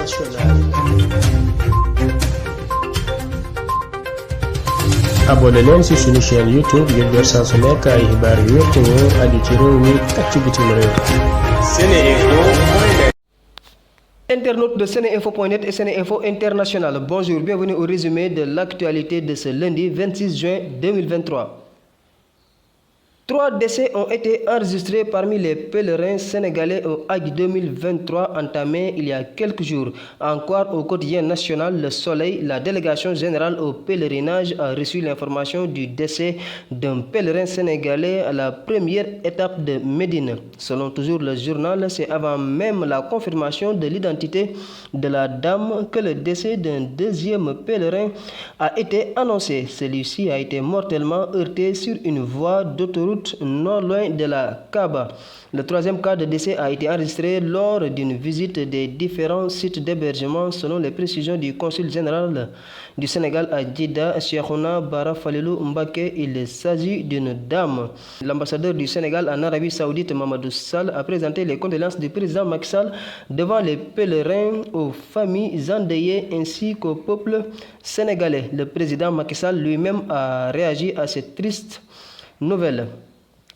internationale. abonné leen ci suñu chaîne YouTube ngir jot saa su nekk ay xibaar yu wér te wóor aju ci réew mi ak ci bitim réew. Seneinfo.net. Internautes de Seneinfo.net et Seneinfo International, bonjour, bienvenue au résumé de l'actualité de ce lundi 26 juin 2023. 3 décès ont été enregistrés parmi les pèlerins sénégalais au Hajj 2023 entamé il y a quelques jours. Encore au quotidien national Le Soleil, la délégation générale au pèlerinage a reçu l'information du décès d'un pèlerin sénégalais à la première étape de Médine. Selon toujours le journal, c'est avant même la confirmation de l'identité de la dame que le décès d'un deuxième pèlerin a été annoncé. Celui-ci a été mortellement heurté sur une voie d'autoroute non loin de la Kaaba. Le troisième cas de décès a été enregistré lors d'une visite des différents sites d'hébergement selon les précisions du consul général du Sénégal à Djeddah, Cheikhouna Bara Falilou Mbacké. Il s'agit d'une dame. L'ambassadeur du Sénégal en Arabie Saoudite, Mamadou Sall, a présenté les condoléances du président Macky Sall devant les pèlerins, aux familles endeuillées ainsi qu'au peuple sénégalais. Le président Macky Sall lui-même a réagi à cette triste nouvelle.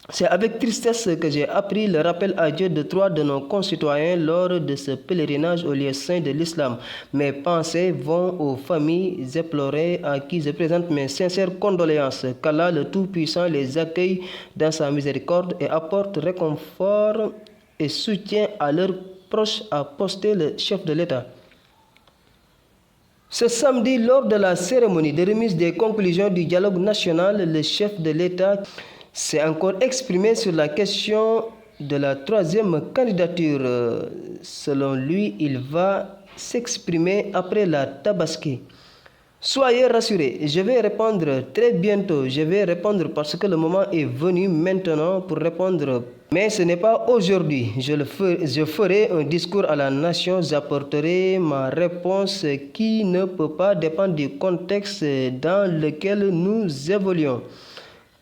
C'est avec tristesse que j'ai appris le rappel à Dieu de 3 de nos concitoyens lors de ce pèlerinage au lieu saint de l'islam. Mes pensées vont aux familles éplorées à qui je présente mes sincères condoléances. Qu'Allah le Tout-Puissant les accueille dans sa miséricorde et apporte réconfort et soutien à leurs proches, a posté le chef de l'État. Ce samedi, lors de la cérémonie de remise des conclusions du dialogue national, le chef de l'État s'est encore exprimé sur la question de la 3e candidature. Selon lui, il va s'exprimer après la Tabaski. Soyez rassurés, je vais répondre très bientôt. Je vais répondre parce que le moment est venu maintenant pour répondre. Mais ce n'est pas aujourd'hui. Je ferai un discours à la nation. J'apporterai ma réponse qui ne peut pas dépendre du contexte dans lequel nous évoluons.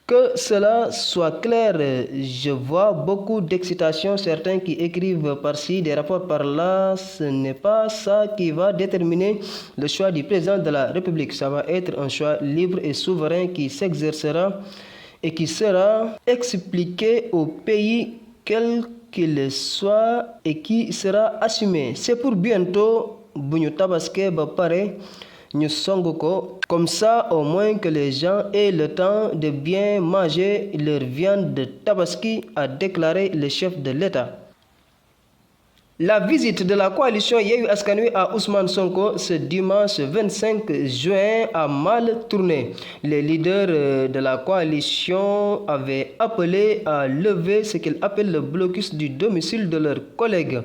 Que cela soit clair, je vois beaucoup d'excitation, certains qui écrivent par-ci, des rapports par-là. Ce n'est pas ça qui va déterminer le choix du président de la République. Ça va être un choix libre et souverain qui s'exercera et qui sera expliqué au pays quel qu'il soit et qui sera assumé. C'est pour bientôt, buñu tabaské ba paré, ñu song ko, comme ça au moins que les gens aient le temps de bien manger leur viande de tabaski, a déclaré le chef de l'État. La visite de la coalition Yewwi Askan Wi à Ousmane Sonko ce dimanche 25 juin a mal tourné. Les leaders de la coalition avaient appelé à lever ce qu'ils appellent le blocus du domicile de leurs collègues.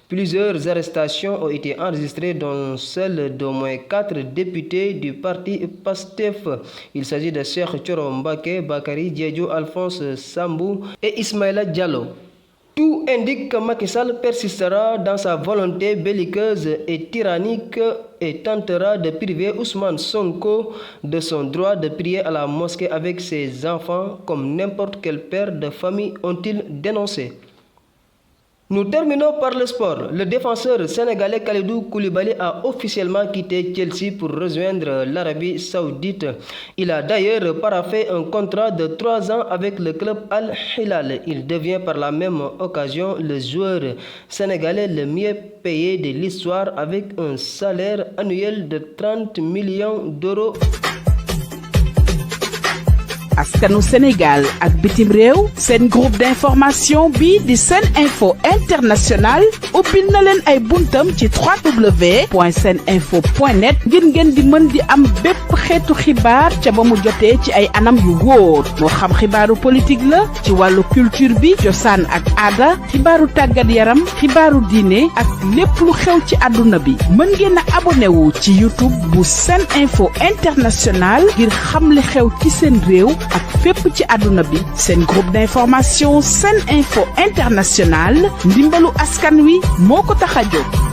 Plusieurs arrestations ont été enregistrées, dont celle d'au moins 4 députés du parti PASTEF. Il s'agit de Cheikh Thioro Mbacké, Bakary Diédhiou, Alphonse Sambou et Ismaïla Diallo. Tout indique que Macky Sall persistera dans sa volonté belliqueuse et tyrannique et tentera de priver Ousmane Sonko de son droit de prier à la mosquée avec ses enfants, comme n'importe quel père de famille, ont-ils dénoncé. Nous terminons par le sport. Le défenseur sénégalais Kalidou Koulibaly a officiellement quitté Chelsea pour rejoindre l'Arabie Saoudite. Il a d'ailleurs paraphé un contrat de 3 ans avec le club Al Hilal. Il devient par la même occasion le joueur sénégalais le mieux payé de l'histoire avec un salaire annuel de 30 millions d'euros. askanu Sénégal ak bitim réew seen groupe d'information bi di Seneinfo International ubbil na leen ay buntam ci www.seneinfo.net ngir ngeen di mën di am bépp xeetu xibaar ca ba mu jotee ci ay anam yu wóor moo xam xibaaru politique la ci wàllu culture bi cosaan ak aada xibaaru tàggat yaram xibaaru diine ak lépp lu xew ci àdduna bi mën ngeen a abonné wu ci YouTube bu Seneinfo International ngir xam li xew ci seen réew ak fépp ci àdduna bi. Seen groupe d'information Seneinfo International ndimbalu askan wi moo ko tax a jóg.